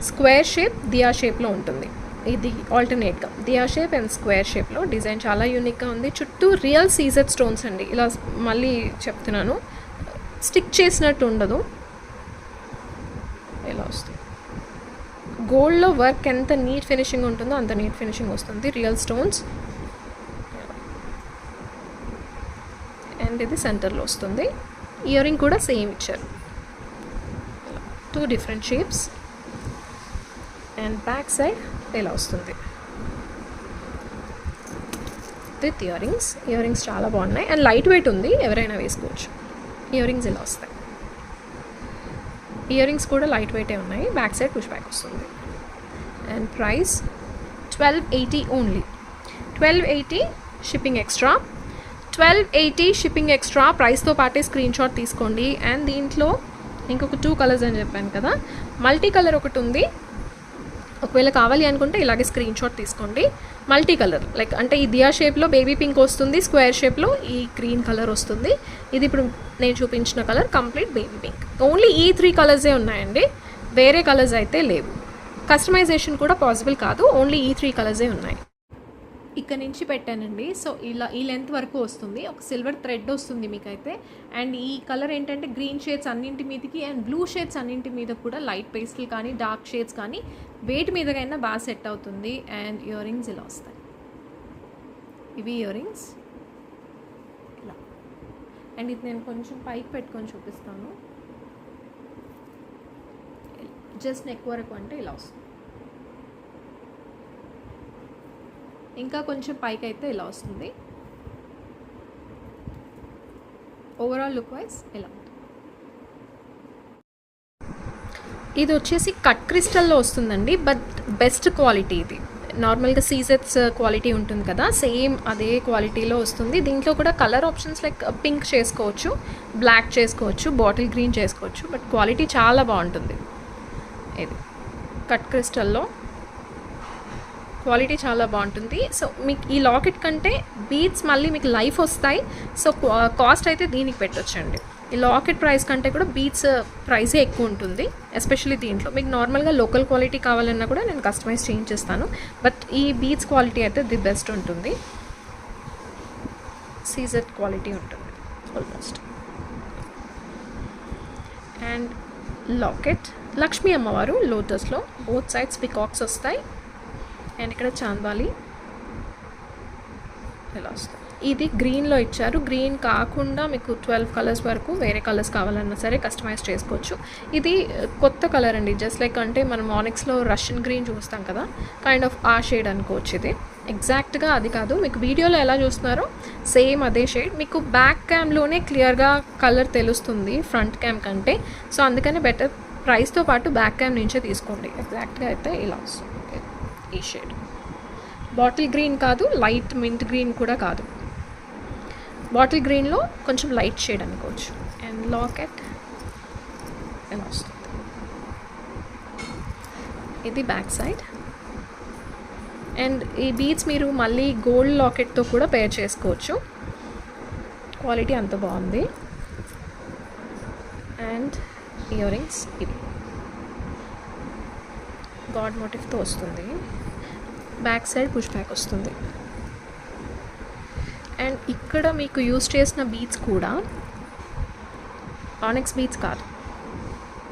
స్క్వేర్ షేప్ దియా షేప్లో ఉంటుంది. ఇది ఆల్టర్నేట్గా దియా షేప్ అండ్ స్క్వేర్ షేప్లో డిజైన్ చాలా యూనిక్గా ఉంది. చుట్టూ రియల్ సీజెడ్ స్టోన్స్ అండి. ఇలా మళ్ళీ చెప్తున్నాను, స్టిక్ చేసినట్టు ఉండదు, ఇలా వస్తుంది. గోల్డ్లో వర్క్ ఎంత నీట్ ఫినిషింగ్ ఉంటుందో అంత నీట్ ఫినిషింగ్ వస్తుంది, రియల్ స్టోన్స్. అండ్ ఇది సెంటర్లో వస్తుంది. ఇయర్ రింగ్ కూడా సేమ్ ఇచ్చారు, 2 different shapes. And back side ఇలా వస్తుంది విత్ ఇయర్ రింగ్స్ చాలా బాగున్నాయి. అండ్ లైట్ వెయిట్ ఉంది, ఎవరైనా వేసుకోవచ్చు. ఇయర్ రింగ్స్ ఇలా వస్తాయి, ఇయర్ రింగ్స్ కూడా లైట్ వెయిటే ఉన్నాయి. బ్యాక్ సైడ్ పుష్ బ్యాక్ వస్తుంది. And price 1280 only, 1280 shipping extra. 1280 shipping extra ప్రైస్తో పాటే స్క్రీన్ షాట్ తీసుకోండి. అండ్ దీంట్లో ఇంకొక 2 కలర్స్ అని చెప్పాను కదా, మల్టీ కలర్ ఒకటి ఉంది. ఒకవేళ కావాలి అనుకుంటే ఇలాగే స్క్రీన్ షాట్ తీసుకోండి. మల్టీ కలర్ లైక్ అంటే ఈ దియా షేప్లో బేబీ పింక్ వస్తుంది, స్క్వేర్ షేప్లో ఈ గ్రీన్ కలర్ వస్తుంది. ఇది ఇప్పుడు నేను చూపించిన colour complete baby pink. Only ఈ 3 కలర్సే ఉన్నాయండి, వేరే కలర్స్ అయితే లేవు. కస్టమైజేషన్ కూడా పాసిబుల్ కాదు, ఓన్లీ ఈ 3 కలర్సే ఉన్నాయి. ఇక్కడ నుంచి పెట్టానండి. సో ఇలా ఈ లెంత్ వరకు వస్తుంది, ఒక సిల్వర్ థ్రెడ్ వస్తుంది మీకైతే. అండ్ ఈ కలర్ ఏంటంటే గ్రీన్ షేడ్స్ అన్నింటి మీదకి అండ్ బ్లూ షేడ్స్ అన్నింటి మీద కూడా లైట్ పేస్టల్ కానీ డార్క్ షేడ్స్ కానీ వేటి మీదకైనా బాగా సెట్ అవుతుంది. అండ్ ఇయర్ రింగ్స్ ఇలా వస్తాయి, ఇవి ఇయర్ రింగ్స్ ఇలా. అండ్ ఇది నేను కొంచెం పైకి పెట్టుకొని చూపిస్తాను. జస్ట్ నెక్ వరకు అంటే ఇలా వస్తుంది. ఇంకా కొంచెం పైకి అయితే ఇలా వస్తుంది. ఓవరాల్ లుక్ వైజ్ ఇలా ఉంటుంది. ఇది వచ్చేసి కట్ క్రిస్టల్లో వస్తుందండి, బట్ బెస్ట్ క్వాలిటీ ఇది. నార్మల్గా సీజెట్స్ క్వాలిటీ ఉంటుంది కదా, సేమ్ అదే క్వాలిటీలో వస్తుంది. దీంట్లో కూడా కలర్ ఆప్షన్స్ లైక్ పింక్ చేసుకోవచ్చు, బ్లాక్ చేసుకోవచ్చు, బాటిల్ గ్రీన్ చేసుకోవచ్చు, బట్ క్వాలిటీ చాలా బాగుంటుంది. ఇది కట్ క్రిస్టల్లో క్వాలిటీ చాలా బాగుంటుంది. సో మీకు ఈ లాకెట్ కంటే బీడ్స్ మళ్ళీ మీకు లైఫ్ వస్తాయి. సో కాస్ట్ అయితే దీనికి పెట్టొచ్చండి. ఈ లాకెట్ ప్రైస్ కంటే కూడా బీడ్స్ ప్రైసే ఎక్కువ ఉంటుంది, ఎస్పెషల్లీ దీంట్లో. మీకు నార్మల్గా లోకల్ క్వాలిటీ కావాలన్నా కూడా నేను కస్టమైజ్ చేయించేస్తాను, బట్ ఈ బీడ్స్ క్వాలిటీ అయితే ది బెస్ట్ ఉంటుంది. సీజెడ్ క్వాలిటీ ఉంటుంది ఆల్మోస్ట్. అండ్ లాకెట్ లక్ష్మీ అమ్మవారు లోటస్లో బోత్ సైడ్స్ పికాక్స్ వస్తాయి. అండ్ ఇక్కడ చాందాలి ఇలా వస్తుంది. ఇది గ్రీన్లో ఇచ్చారు. గ్రీన్ కాకుండా మీకు 12 కలర్స్ వరకు వేరే కలర్స్ కావాలన్నా సరే కస్టమైజ్ చేసుకోవచ్చు. ఇది కొత్త కలర్ అండి, జస్ట్ లైక్ అంటే మనం ఆనిక్స్లో రష్యన్ గ్రీన్ చూస్తాం కదా, కైండ్ ఆఫ్ ఆ షేడ్ అనుకోవచ్చు. ఇది ఎగ్జాక్ట్గా అది కాదు, మీకు వీడియోలో ఎలా చూస్తున్నారో సేమ్ అదే షేడ్. మీకు బ్యాక్ క్యామ్లోనే క్లియర్గా కలర్ తెలుస్తుంది ఫ్రంట్ క్యామ్ కంటే. సో అందుకని బెటర్ ప్రైస్తో పాటు బ్యాక్ క్యామ్ నుంచే తీసుకోండి. ఎగ్జాక్ట్గా అయితే ఇలా వస్తుంది ఈ షేడ్. బాటిల్ గ్రీన్ కాదు, లైట్ మింట్ గ్రీన్ కూడా కాదు, బాటిల్ గ్రీన్లో కొంచెం లైట్ షేడ్ అనుకోవచ్చు. అండ్ లాకెట్ ఎలా వస్తుంది, ఇది బ్యాక్ సైడ్. అండ్ ఈ బీడ్స్ మీరు మళ్ళీ గోల్డ్ లాకెట్తో కూడా పేర్ చేసుకోవచ్చు, క్వాలిటీ అంత బాగుంది. అండ్ ఇయర్ రింగ్స్ ఇవి గాడ్ మోటివ్తో వస్తుంది, బ్యాక్ సైడ్ పుష్ బ్యాక్ వస్తుంది. అండ్ ఇక్కడ మీకు యూజ్ చేసిన బీడ్స్ కూడా ఆనిక్స్ బీడ్స్ కాదు,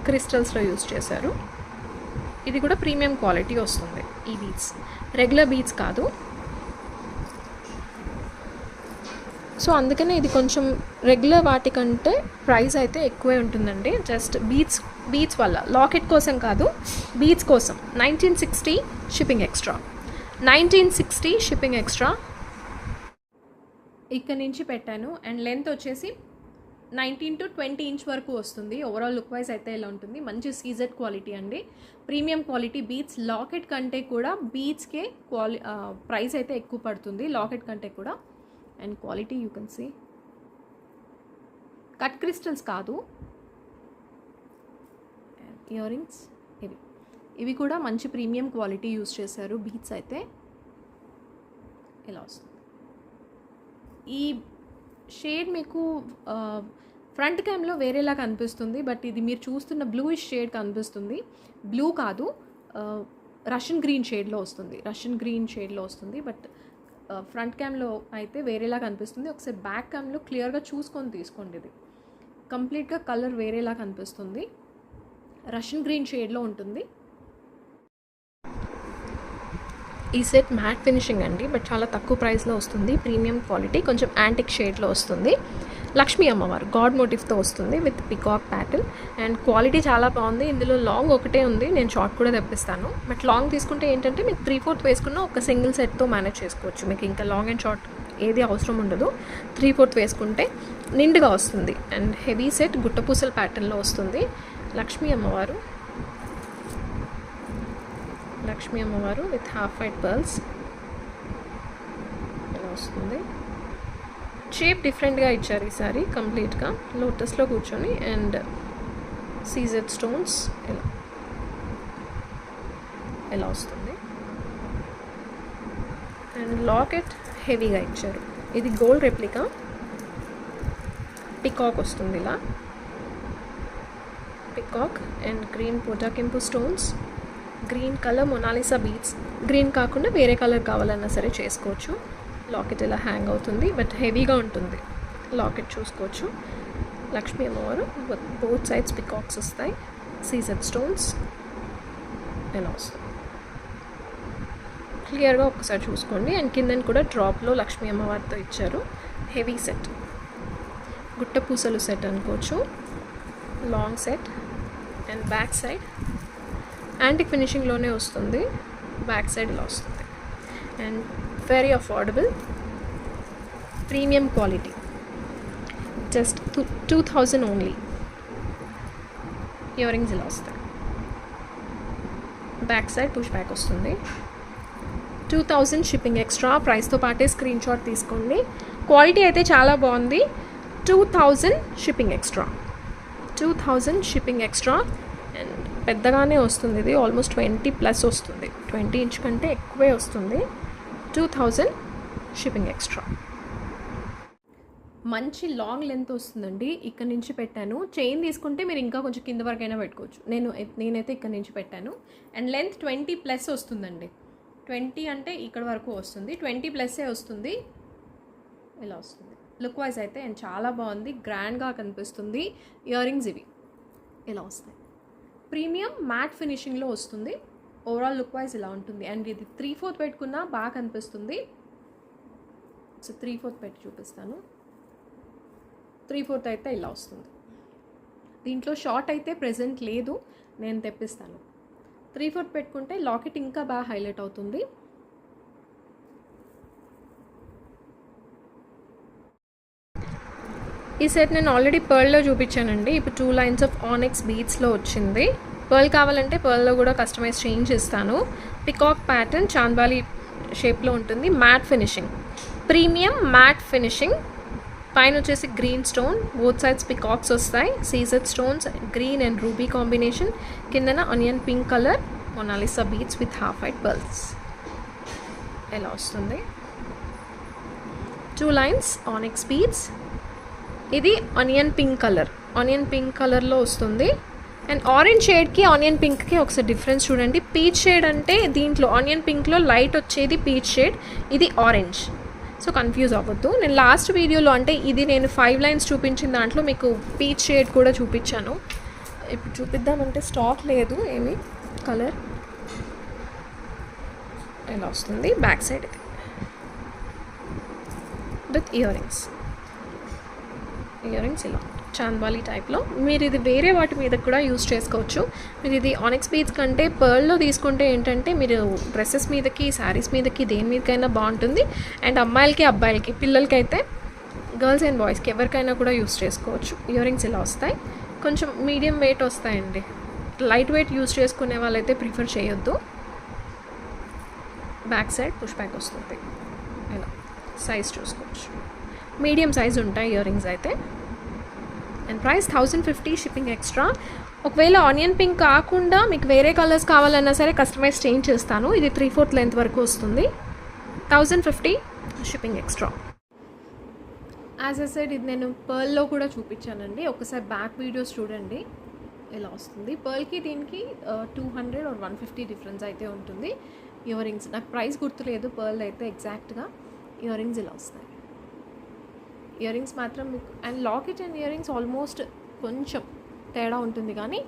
క్రిస్టల్స్లో యూజ్ చేశారు. ఇది కూడా ప్రీమియం క్వాలిటీ వస్తుంది. ఈ బీడ్స్ రెగ్యులర్ బీడ్స్ కాదు. సో అందుకనే ఇది కొంచెం రెగ్యులర్ వాటికంటే ప్రైస్ అయితే ఎక్కువే ఉంటుందండి. జస్ట్ బీడ్స్ వల్ల, లాకెట్ కోసం కాదు, బీడ్స్ కోసం. 1960 షిప్పింగ్ ఎక్స్ట్రా, 1960 షిప్పింగ్ ఎక్స్ట్రా. ఇక్కడ నుంచి పెట్టాను. అండ్ లెంత్ వచ్చేసి 19 to 20 ఇంచ్ వరకు వస్తుంది. ఓవరాల్ లుక్ వైజ్ అయితే ఇలా ఉంటుంది. మంచి సీజెడ్ క్వాలిటీ అండి, ప్రీమియం క్వాలిటీ. బీడ్స్ లాకెట్ కంటే కూడా బీడ్స్కే ప్రైస్ అయితే ఎక్కువ పడుతుంది లాకెట్ కంటే కూడా. And quality you can see, cut crystals కాదు. ఇయర్ రింగ్స్ ఇవి కూడా మంచి ప్రీమియం క్వాలిటీ యూజ్ చేశారు. బీడ్స్ అయితే ఇలా వస్తుంది. ఈ షేడ్ మీకు ఫ్రంట్ క్యామ్లో వేరేలా కనిపిస్తుంది, బట్ ఇది మీరు చూస్తున్న బ్లూయిష్ షేడ్ కనిపిస్తుంది. బ్లూ కాదు, రష్యన్ గ్రీన్ షేడ్లో వస్తుంది, రష్యన్ గ్రీన్ షేడ్లో వస్తుంది. బట్ ఫ్రంట్ క్యామ్లో అయితే వేరేలా కనిపిస్తుంది. ఒకసారి బ్యాక్ క్యామ్లో క్లియర్గా చూసుకొని తీసుకోండి. ఇది కంప్లీట్గా కలర్ వేరేలా కనిపిస్తుంది, రష్యన్ గ్రీన్ షేడ్లో ఉంటుంది. ఈ సెట్ మ్యాట్ ఫినిషింగ్ అండి, బట్ చాలా తక్కువ ప్రైస్లో వస్తుంది, ప్రీమియం క్వాలిటీ, కొంచెం యాంటిక్ షేడ్లో వస్తుంది. లక్ష్మీ అమ్మవారు గాడ్ మోటివ్తో వస్తుంది with peacock pattern. And quality చాలా బాగుంది. ఇందులో లాంగ్ ఒకటే ఉంది, నేను షార్ట్ కూడా తెప్పిస్తాను. బట్ లాంగ్ తీసుకుంటే ఏంటంటే మీకు 3/4 వేసుకున్న ఒక సింగిల్ సెట్తో మేనేజ్ చేసుకోవచ్చు. మీకు ఇంకా లాంగ్ అండ్ షార్ట్ ఏది అవసరం ఉండదు. 3/4 వేసుకుంటే నిండుగా వస్తుంది. అండ్ హెవీ సెట్ గుట్టపూసల ప్యాటర్న్లో వస్తుంది. లక్ష్మీ అమ్మవారు విత్ హాఫ్ వైట్ పర్ల్స్ ఇలా వస్తుంది. షేప్ డిఫరెంట్గా ఇచ్చారు ఈసారి, కంప్లీట్గా లోటస్లో కూర్చొని. అండ్ సీజెడ్ స్టోన్స్ ఇలా వస్తుంది. అండ్ లాకెట్ హెవీగా ఇచ్చారు. ఇది గోల్డ్ రెప్లికా, పికాక్ వస్తుంది ఇలా, పికాక్. అండ్ గ్రీన్ పోటాకెంపు stones, green colour Monalisa beads. Green కాకుండా వేరే కలర్ కావాలన్నా సరే చేసుకోవచ్చు. లాకెట్ ఇలా హ్యాంగ్ అవుతుంది, బట్ హెవీగా ఉంటుంది లాకెట్, చూసుకోవచ్చు. లక్ష్మీ అమ్మవారు బోత్ సైడ్స్ పికాక్స్ వస్తాయి, సీజెడ్ స్టోన్స్ ఇలా వస్తుంది. క్లియర్గా ఒక్కసారి చూసుకోండి. అండ్ కిందని కూడా డ్రాప్లో లక్ష్మీ అమ్మవారితో ఇచ్చారు. Heavy set. గుట్ట పూసలు సెట్ అనుకోవచ్చు, long set. And back side antique ఫినిషింగ్లోనే వస్తుంది, బ్యాక్ సైడ్ ఇలా వస్తుంది. And very affordable, premium quality, just 2000 only. Ear rings ఇలా వస్తాయి, బ్యాక్ సైడ్ పుష్ బ్యాక్ వస్తుంది. 2000 షిప్పింగ్ ఎక్స్ట్రా, ప్రైస్తో పాటే స్క్రీన్ షాట్ తీసుకోండి. క్వాలిటీ అయితే చాలా బాగుంది. 2000 shipping extra, 2000 shipping extra. And పెద్దగానే వస్తుంది, ఇది ఆల్మోస్ట్ 20+ వస్తుంది, 20 ఇంచ్ కంటే ఎక్కువే వస్తుంది. 2000 షిప్పింగ్ ఎక్స్ట్రా. మంచి లాంగ్ లెంత్ వస్తుందండి. ఇక్కడ నుంచి పెట్టాను. చైన్ తీసుకుంటే మీరు ఇంకా కొంచెం కింద వరకైనా పెట్టుకోవచ్చు. నేనైతే ఇక్కడ నుంచి పెట్టాను. అండ్ లెంత్ 20+ వస్తుందండి. 20 అంటే ఇక్కడ వరకు వస్తుంది, 20+ వస్తుంది. ఇలా వస్తుంది లుక్ వైజ్ అయితే. అండ్ చాలా బాగుంది, గ్రాండ్గా కనిపిస్తుంది. ఇయర్ రింగ్స్ ఇవి ఇలా వస్తాయి, ప్రీమియం మ్యాట్ ఫినిషింగ్లో వస్తుంది. ఓవరాల్ లుక్ వైజ్ ఇలా ఉంటుంది. అండ్ ఇది 3/4 పెట్టుకున్నా బాగా కనిపిస్తుంది. సో 3/4 పెట్టి చూపిస్తాను. 3/4 అయితే ఇలా వస్తుంది. దీంట్లో షార్ట్ అయితే ప్రెజెంట్ లేదు, నేను తెప్పిస్తాను. 3/4 పెట్టుకుంటే లాకెట్ ఇంకా బాగా హైలైట్ అవుతుంది. ఈ సెట్ నేను ఆల్రెడీ పర్ల్లో చూపించానండి. ఇప్పుడు 2 లైన్స్ ఆఫ్ ఆనిక్స్ బీడ్స్లో వచ్చింది. పర్ల్ కావాలంటే పర్ల్లో కూడా కస్టమైజ్ చేంజ్ ఇస్తాను. పికాక్ ప్యాటర్న్ చాంద్బాలి షేప్లో ఉంటుంది. Matte finishing, premium matte finishing. పైన వచ్చేసి green stone, both sides peacocks వస్తాయి. CZ stones, green and ruby combination. కిందన onion pink colour Monalisa beads with half white pearls. ఎలా వస్తుంది, 2 లైన్స్ ఆనిక్స్ బీడ్స్. ఇది ఆనియన్ పింక్ కలర్లో వస్తుంది. అండ్ ఆరెంజ్ షేడ్కి ఆనియన్ పింక్కి ఒకసారి డిఫరెన్స్ చూడండి. పీచ్ షేడ్ అంటే దీంట్లో ఆనియన్ పింక్లో లైట్ వచ్చేది పీచ్ షేడ్, ఇది ఆరెంజ్. సో కన్ఫ్యూజ్ అవ్వద్దు. నేను లాస్ట్ వీడియోలో అంటే ఇది నేను 5 లైన్స్ చూపించిన దాంట్లో మీకు పీచ్ షేడ్ కూడా చూపించాను. ఇప్పుడు చూపిద్దామంటే స్టాక్ లేదు ఏమి కలర్. ఎలా వస్తుంది back side with ear rings ఇలా చాంద్బాలి టైప్లో. మీరు ఇది వేరే వాటి మీద కూడా యూస్ చేసుకోవచ్చు. మీరు ఇది ఆనిక్స్ బీడ్స్ కంటే పర్ల్లో తీసుకుంటే ఏంటంటే మీరు డ్రెస్సెస్ మీదకి, శారీస్ మీదకి, దేని మీదకైనా బాగుంటుంది. అండ్ అమ్మాయిలకి, అబ్బాయిలకి, పిల్లలకి అయితే, గర్ల్స్ అండ్ బాయ్స్కి ఎవరికైనా కూడా యూస్ చేసుకోవచ్చు. ఇయర్ రింగ్స్ ఇలా వస్తాయి, కొంచెం మీడియం వెయిట్ వస్తాయండి. లైట్ వెయిట్ యూస్ చేసుకునే వాళ్ళైతే ప్రిఫర్ చేయొద్దు. బ్యాక్ సైడ్ పుష్ బ్యాక్ వస్తుంది. ఇలా సైజ్ చూసుకోవచ్చు, మీడియం సైజ్ ఉంటాయి ఇయర్ రింగ్స్ అయితే. And price 1050 shipping extra. ఒకవేళ ఆనియన్ పింక్ కాకుండా మీకు వేరే కలర్స్ కావాలన్నా సరే కస్టమైజ్ చేంజ్ చేస్తాను. ఇది 3/4 లెంత్ వరకు వస్తుంది. 1050 shipping extra. As a side ఇది నేను పర్ల్లో కూడా చూపించానండి. ఒకసారి బ్యాక్ వీడియోస్ చూడండి. ఇలా వస్తుంది. పర్ల్కి దీనికి 200 or 150 డిఫరెన్స్ అయితే ఉంటుంది. ఇయర్ రింగ్స్ నాకు ప్రైస్ గుర్తులేదు పర్ల్ అయితే ఎగ్జాక్ట్గా. ఇయర్ రింగ్స్ ఇలా వస్తాయి. ఇయర్ రింగ్స్ మాత్రం మీకు and locket and ear rings almost కొంచెం తేడా ఉంటుంది కానీ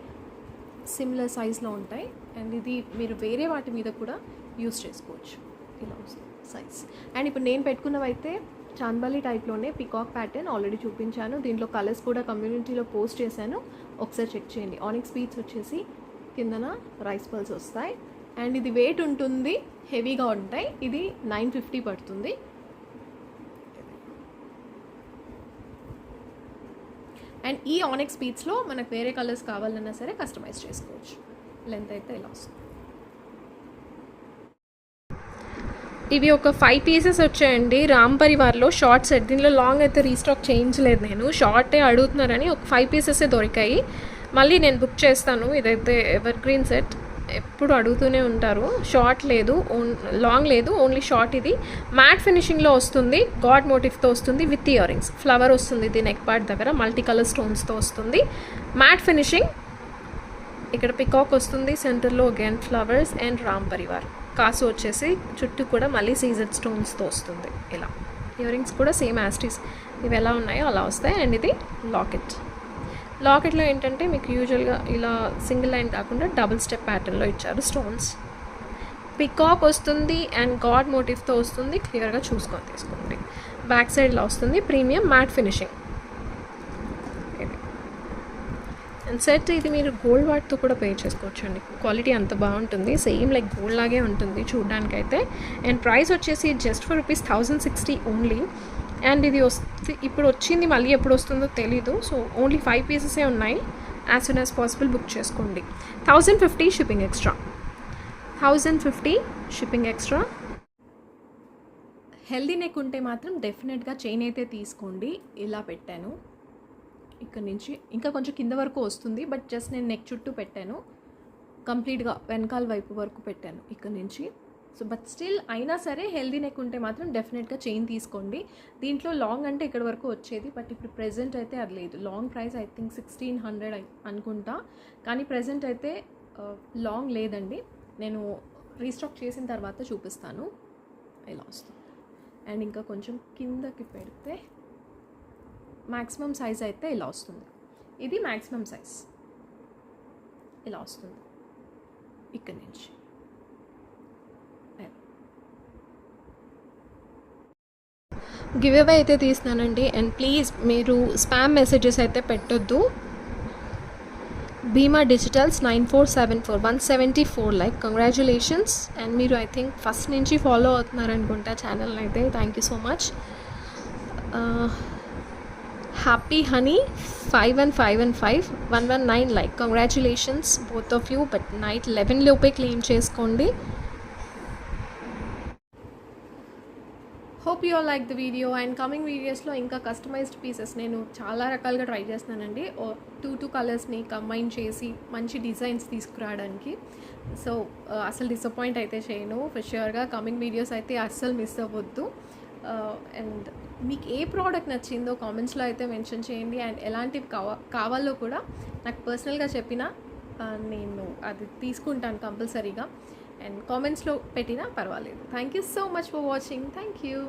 సిమిలర్ సైజ్లో ఉంటాయి. అండ్ ఇది మీరు వేరే వాటి మీద కూడా యూస్ చేసుకోవచ్చు. ఇలా వస్తుంది సైజ్. అండ్ ఇప్పుడు నేను పెట్టుకున్నవైతే చాంద్బాలి టైప్లోనే పికాక్ ప్యాటర్న్ ఆల్రెడీ చూపించాను. దీంట్లో కలర్స్ కూడా కమ్యూనిటీలో పోస్ట్ చేశాను, ఒకసారి చెక్ చేయండి. ఆనిక్స్ బీడ్స్ వచ్చేసి కిందన రైస్ పర్ల్స్ వస్తాయి. అండ్ ఇది వెయిట్ ఉంటుంది, హెవీగా ఉంటాయి. ఇది 950 పడుతుంది. అండ్ ఈ ఆనిక్స్ బీడ్స్లో మనకు వేరే కలర్స్ కావాలన్నా సరే కస్టమైజ్ చేసుకోవచ్చు. లెంత్ అయితే ఇలా వస్తుంది. ఇవి ఒక 5 పీసెస్ వచ్చాయండి రామ్ పరివార్లో షార్ట్ సెట్. దీనిలో లాంగ్ అయితే రీస్టాక్ చేయించలేదు నేను, షార్టే అడుగుతున్నారని ఒక 5 పీసెసే దొరికాయి. మళ్ళీ నేను బుక్ చేస్తాను. ఇదైతే ఎవర్ గ్రీన్ సెట్, ఎప్పుడు అడుగుతూనే ఉంటారు. షార్ట్ లేదు, లాంగ్ లేదు, ఓన్లీ షార్ట్. ఇది మ్యాట్ ఫినిషింగ్లో వస్తుంది, గాడ్ మోటివ్తో వస్తుంది విత్ ఇయర్ రింగ్స్. ఫ్లవర్ వస్తుంది ఇది నెక్ పార్ట్ దగ్గర, మల్టీ కలర్ స్టోన్స్తో వస్తుంది. Matte finishing. ఇక్కడ పికాక్ వస్తుంది, సెంటర్లో again flowers and Ram Parivar. కాసు వచ్చేసి చుట్టూ కూడా మళ్ళీ సీజెడ్ స్టోన్స్తో వస్తుంది. ఇలా ఇయర్ రింగ్స్ కూడా సేమ్ యాస్టీస్ ఇవి ఎలా ఉన్నాయో అలా వస్తాయి. అండ్ ఇది లాకెట్లో ఏంటంటే మీకు యూజువల్గా ఇలా సింగిల్ లైన్ కాకుండా డబుల్ స్టెప్ ప్యాటర్న్లో ఇచ్చారు స్టోన్స్. పికాక్ వస్తుంది అండ్ గాడ్ మోటివ్తో వస్తుంది. క్లియర్గా చూసుకొని తీసుకోండి. బ్యాక్ సైడ్ ఇలా వస్తుంది, ప్రీమియం మ్యాట్ ఫినిషింగ్. ఇది. అండ్ సెట్ ఇది మీరు గోల్డ్ వాట్తో కూడా పే చేసుకోవచ్చు అండి. క్వాలిటీ అంత బాగుంటుంది, సేమ్ లైక్ గోల్డ్ లాగే ఉంటుంది చూడడానికైతే. అండ్ ప్రైస్ వచ్చేసి జస్ట్ ఫర్ ₹1060 ఓన్లీ. అండ్ ఇది ఇప్పుడు వచ్చింది, మళ్ళీ ఎప్పుడు వస్తుందో తెలీదు. సో ఓన్లీ 5 పీసెసే ఉన్నాయి. As soon as possible book చేసుకోండి. 1050 shipping extra. 1050 shipping extra. Healthy neck ఉంటే మాత్రం డెఫినెట్గా చైన్ అయితే తీసుకోండి. ఇలా పెట్టాను, ఇక్కడ నుంచి ఇంకా కొంచెం కింద వరకు వస్తుంది, బట్ జస్ట్ నేను నెక్ చుట్టూ పెట్టాను, కంప్లీట్గా వెనకాల వైపు వరకు పెట్టాను ఇక్కడ నుంచి. సో బట్ స్టిల్ అయినా సరే హెల్దీ నెక్ ఉంటే మాత్రం డెఫినెట్గా చైన్ తీసుకోండి. దీంట్లో లాంగ్ అంటే ఇక్కడ వరకు వచ్చేది, బట్ ఇప్పుడు ప్రెజెంట్ అయితే అది లేదు. లాంగ్ ప్రైస్ ఐ థింక్ 1600 అనుకుంటా, కానీ ప్రెజెంట్ అయితే లాంగ్ లేదండి. నేను రీస్టాక్ చేసిన తర్వాత చూపిస్తాను. ఇలా వస్తుంది. అండ్ ఇంకా కొంచెం కిందకి పెడితే మ్యాక్సిమం సైజ్ అయితే ఇలా వస్తుంది. ఇది మ్యాక్సిమం సైజ్ ఇలా వస్తుంది ఇక్కడ నుంచి. గివ్ అవే అయితే తీస్తున్నానండి. అండ్ ప్లీజ్ మీరు స్పామ్ మెసేజెస్ అయితే పెట్టొద్దు. భీమా డిజిటల్స్ 9474 174 లైక్, కంగ్రాచులేషన్స్. అండ్ మీరు ఐ థింక్ ఫస్ట్ నుంచి ఫాలో అవుతున్నారనుకుంటా ఛానల్ని అయితే. Thank you so much. Happy honey 5155 119 like, congratulations both of you. But night 11 లోపే క్లెయిమ్ చేసుకోండి. Hope you all like the video. And coming వీడియోస్లో ఇంకా కస్టమైజ్డ్ పీసెస్ నేను చాలా రకాలుగా ట్రై చేస్తున్నానండి. 2 కలర్స్ని కంబైన్ చేసి మంచి డిజైన్స్ తీసుకురావడానికి. సో అసలు డిసప్పాయింట్ అయితే చేయను ఫర్ ష్యూర్గా. కమింగ్ వీడియోస్ అయితే అస్సలు మిస్ అవ్వద్దు. అండ్ మీకు ఏ ప్రోడక్ట్ నచ్చిందో కామెంట్స్లో అయితే మెన్షన్ చేయండి. అండ్ ఎలాంటివి కావాలో కూడా నాకు పర్సనల్గా చెప్పినా నేను అది తీసుకుంటాను కంపల్సరీగా. అండ్ కామెంట్స్లో పెట్టినా పర్వాలేదు. Thank you so much for watching. Thank you.